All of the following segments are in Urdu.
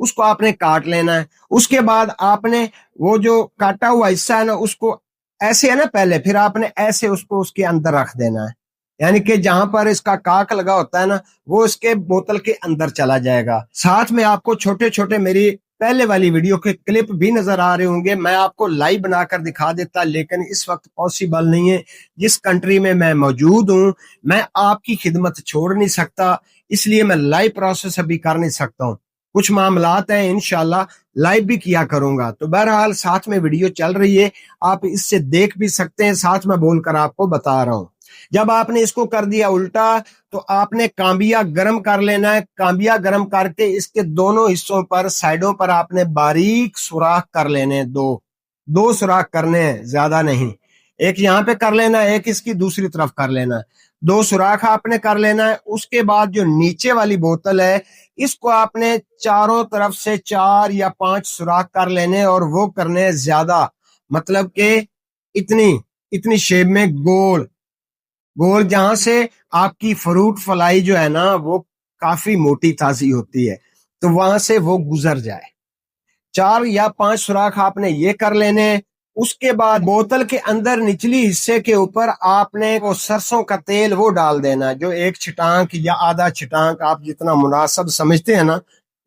اس کو آپ نے کاٹ لینا ہے. اس کے بعد آپ نے وہ جو کاٹا ہوا حصہ ہے نا اس کو ایسے ہے نا پہلے، پھر آپ نے ایسے اس کو اس کے اندر رکھ دینا ہے، یعنی کہ جہاں پر اس کا کاک لگا ہوتا ہے نا وہ اس کے بوتل کے اندر چلا جائے گا. ساتھ میں آپ کو چھوٹے چھوٹے میری پہلے والی ویڈیو کے کلپ بھی نظر آ رہے ہوں گے، میں آپ کو لائیو بنا کر دکھا دیتا، لیکن اس وقت پاسبل نہیں ہے. جس کنٹری میں موجود ہوں میں آپ کی خدمت چھوڑ نہیں سکتا، اس لیے میں لائیو پروسیس ابھی کر نہیں سکتا ہوں. کچھ معاملات ہیں انشاءاللہ لائیو بھی کیا کروں گا. تو بہرحال ساتھ میں ویڈیو چل رہی ہے، آپ اس سے دیکھ بھی سکتے ہیں، ساتھ میں بول کر آپ کو بتا رہا ہوں. جب آپ نے اس کو کر دیا الٹا تو آپ نے کامبیا گرم کر لینا ہے. کامبیا گرم کر کے اس کے دونوں حصوں پر سائڈوں پر آپ نے باریک سوراخ کر لینے، دو سوراخ کرنے ہیں، زیادہ نہیں. ایک یہاں پہ کر لینا ہے، ایک اس کی دوسری طرف کر لینا ہے. 2 سوراخ آپ نے کر لینا ہے. اس کے بعد جو نیچے والی بوتل ہے اس کو آپ نے چاروں طرف سے 4 یا 5 سوراخ کر لینے، اور وہ کرنے زیادہ، مطلب کہ اتنی شیپ میں گول جہاں سے آپ کی فروٹ فلائی جو ہے نا وہ کافی موٹی تازی ہوتی ہے تو وہاں سے وہ گزر جائے. 4 یا 5 سوراخ آپ نے یہ کر لینے. اس کے بعد بوتل کے اندر نچلی حصے کے اوپر آپ نے وہ سرسوں کا تیل وہ ڈال دینا، جو 1 چھٹانک یا آدھا چھٹانک آپ جتنا مناسب سمجھتے ہیں نا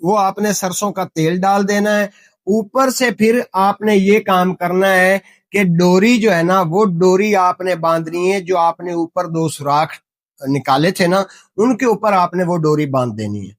وہ آپ نے سرسوں کا تیل ڈال دینا ہے. اوپر سے پھر آپ نے یہ کام کرنا ہے کہ ڈوری جو ہے نا وہ ڈوری آپ نے باندھنی ہے، جو آپ نے اوپر 2 سوراخ نکالے تھے نا ان کے اوپر آپ نے وہ ڈوری باندھ دینی ہے.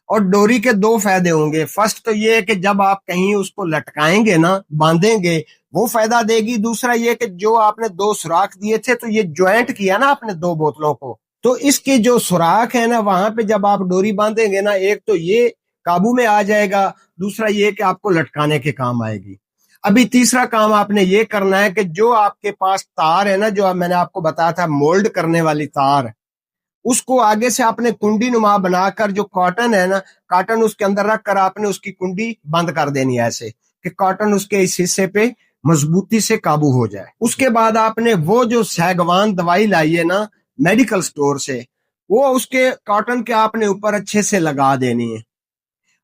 اور ڈوری کے 2 فائدے ہوں گے. فرسٹ تو یہ ہے کہ جب آپ کہیں اس کو لٹکائیں گے نا، باندھیں گے، وہ فائدہ دے گی. دوسرا یہ کہ جو آپ نے 2 سوراخ دیے تھے تو یہ جوائنٹ کیا نا آپ نے 2 بوتلوں کو، تو اس کے جو سوراخ ہے نا وہاں پہ جب آپ ڈوری باندھیں گے نا، ایک تو یہ قابو میں آ جائے گا، دوسرا یہ کہ آپ کو لٹکانے کے کام آئے گی. ابھی تیسرا کام آپ نے یہ کرنا ہے کہ جو آپ کے پاس تار ہے نا، جو میں نے آپ کو بتایا تھا مولڈ کرنے والی تار، اس کو آگے سے آپ نے کنڈی نما بنا کر جو کاٹن ہے نا، کاٹن اس کے اندر رکھ کر آپ نے اس کی کنڈی بند کر دینی ہے ایسے کہ کاٹن اس کے اس حصے پہ مضبوطی سے قابو ہو جائے. اس کے بعد آپ نے وہ جو سیگوان دوائی لائی ہے نا میڈیکل سٹور سے، وہ اس کے کاٹن کے آپ نے اوپر اچھے سے لگا دینی ہے.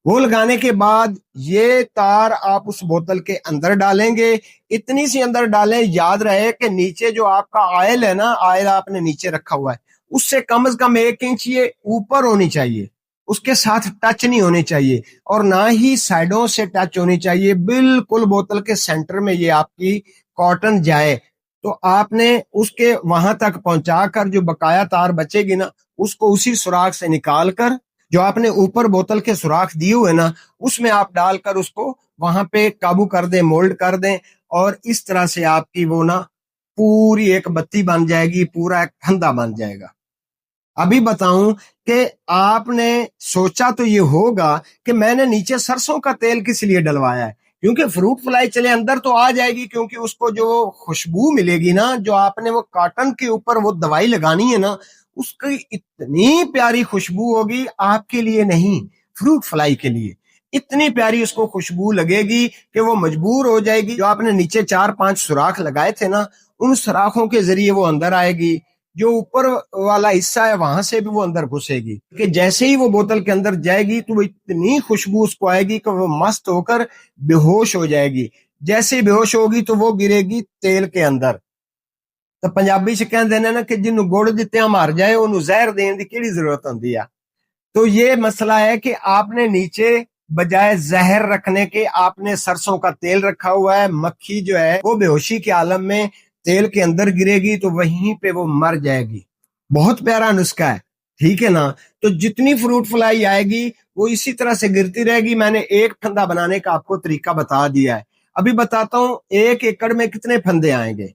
وہ لگانے کے بعد یہ تار آپ اس بوتل کے اندر ڈالیں گے. اتنی سی اندر ڈالیں، یاد رہے کہ نیچے جو آپ کا آئل ہے نا، آئل آپ نے نیچے رکھا ہوا ہے، اس سے کم از کم 1 انچ یہ اوپر ہونی چاہیے، اس کے ساتھ ٹچ نہیں ہونی چاہیے، اور نہ ہی سائڈوں سے ٹچ ہونی چاہیے. بالکل بوتل کے سینٹر میں یہ آپ کی کاٹن جائے. تو آپ نے اس کے وہاں تک پہنچا کر جو بقایا تار بچے گی نا اس کو اسی سوراخ سے نکال کر جو آپ نے اوپر بوتل کے سوراخ دیے ہوئے نا اس میں آپ ڈال کر اس کو وہاں پہ قابو کر دیں، مولڈ کر دیں، اور اس طرح سے آپ کی وہ نا پوری ایک بتی بن جائے گی، پورا ایک پھندا بن جائے گا. ابھی بتاؤں کہ آپ نے سوچا تو یہ ہوگا کہ میں نے نیچے سرسوں کا تیل کس لیے ڈلوایا ہے، کیونکہ فروٹ فلائی چلے اندر تو آ جائے گی، کیونکہ اس کو جو خوشبو ملے گی نا، جو آپ نے وہ کاٹن کے اوپر وہ دوائی لگانی ہے نا، اس کی اتنی پیاری خوشبو ہوگی، آپ کے لیے نہیں فروٹ فلائی کے لیے اتنی پیاری اس کو خوشبو لگے گی کہ وہ مجبور ہو جائے گی. جو آپ نے نیچے 4-5 سوراخ لگائے تھے نا ان سوراخوں کے ذریعے وہ اندر آئے گی. جو اوپر والا حصہ ہے وہاں سے بھی وہ اندر گھسے گی، کہ جیسے ہی وہ بوتل کے اندر جائے گی تو وہ اتنی خوشبو اس کو آئے گی کہ وہ مست ہو کر بے ہوش ہو جائے گی. جیسے بے ہوش ہوگی تو وہ گرے گی تیل کے اندر. تو پنجابی سے کہہ دینا نا کہ جنوں گڑ دیتے ہیں مر جائے، انہوں زہر دین دی کیڑی ضرورت ہوندی ہے. تو یہ مسئلہ ہے کہ آپ نے نیچے بجائے زہر رکھنے کے آپ نے سرسوں کا تیل رکھا ہوا ہے. مکھی جو ہے وہ بے ہوشی کے عالم میں تیل کے اندر گرے گی تو وہیں پہ وہ مر جائے گی. بہت پیارا نسخہ ہے، ٹھیک ہے نا. تو جتنی فروٹ فلائی آئے گی وہ اسی طرح سے گرتی رہے گی. میں نے ایک پھندا بنانے کا آپ کو طریقہ بتا دیا ہے. ابھی بتاتا ہوں 1 ایکڑ میں کتنے پھندے آئیں گے.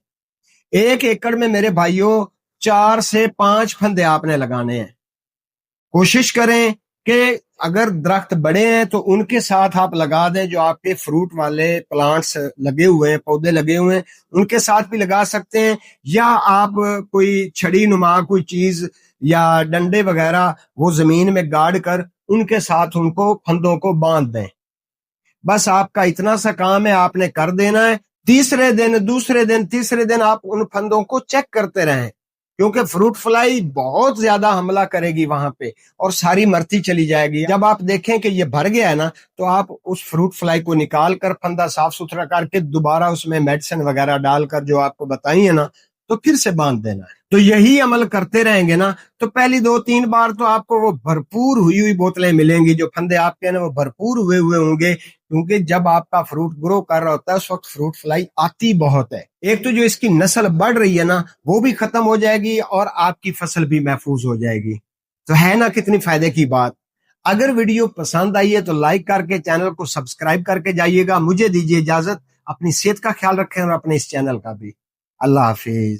1 ایکڑ میں میرے بھائیوں 4 سے 5 پھندے آپ نے لگانے ہیں. کوشش کریں کہ اگر درخت بڑے ہیں تو ان کے ساتھ آپ لگا دیں، جو آپ کے فروٹ والے پلانٹس لگے ہوئے ہیں، پودے لگے ہوئے ہیں ان کے ساتھ بھی لگا سکتے ہیں، یا آپ کوئی چھڑی نما کوئی چیز یا ڈنڈے وغیرہ وہ زمین میں گاڑ کر ان کے ساتھ ان کو پھندوں کو باندھ دیں. بس آپ کا اتنا سا کام ہے، آپ نے کر دینا ہے. تیسرے دن، دوسرے دن، تیسرے دن آپ ان پھندوں کو چیک کرتے رہیں، کیونکہ فروٹ فلائی بہت زیادہ حملہ کرے گی وہاں پہ اور ساری مرتی چلی جائے گی. جب آپ دیکھیں کہ یہ بھر گیا ہے نا تو آپ اس فروٹ فلائی کو نکال کر پھندا صاف ستھرا کر کے دوبارہ اس میں میڈیسن وغیرہ ڈال کر جو آپ کو بتائی ہے نا تو پھر سے باندھ دینا ہے. تو یہی عمل کرتے رہیں گے نا تو پہلی 2-3 بار تو آپ کو وہ بھرپور ہوئی بوتلیں ملیں گی, جو پھندے آپ کے نا وہ بھرپور ہوئے ہوں گے, کیونکہ جب آپ کا فروٹ گرو کر رہا ہوتا ہے اس وقت فروٹ فلائی آتی بہت ہے. ایک تو جو اس کی نسل بڑھ رہی ہے نا وہ بھی ختم ہو جائے گی اور آپ کی فصل بھی محفوظ ہو جائے گی. تو ہے نا کتنی فائدے کی بات. اگر ویڈیو پسند آئی ہے تو لائک کر کے چینل کو سبسکرائب کر کے جائیے گا. مجھے دیجیے اجازت, اپنی صحت کا خیال رکھیں اور اپنے اس چینل کا بھی. اللہ حافظ.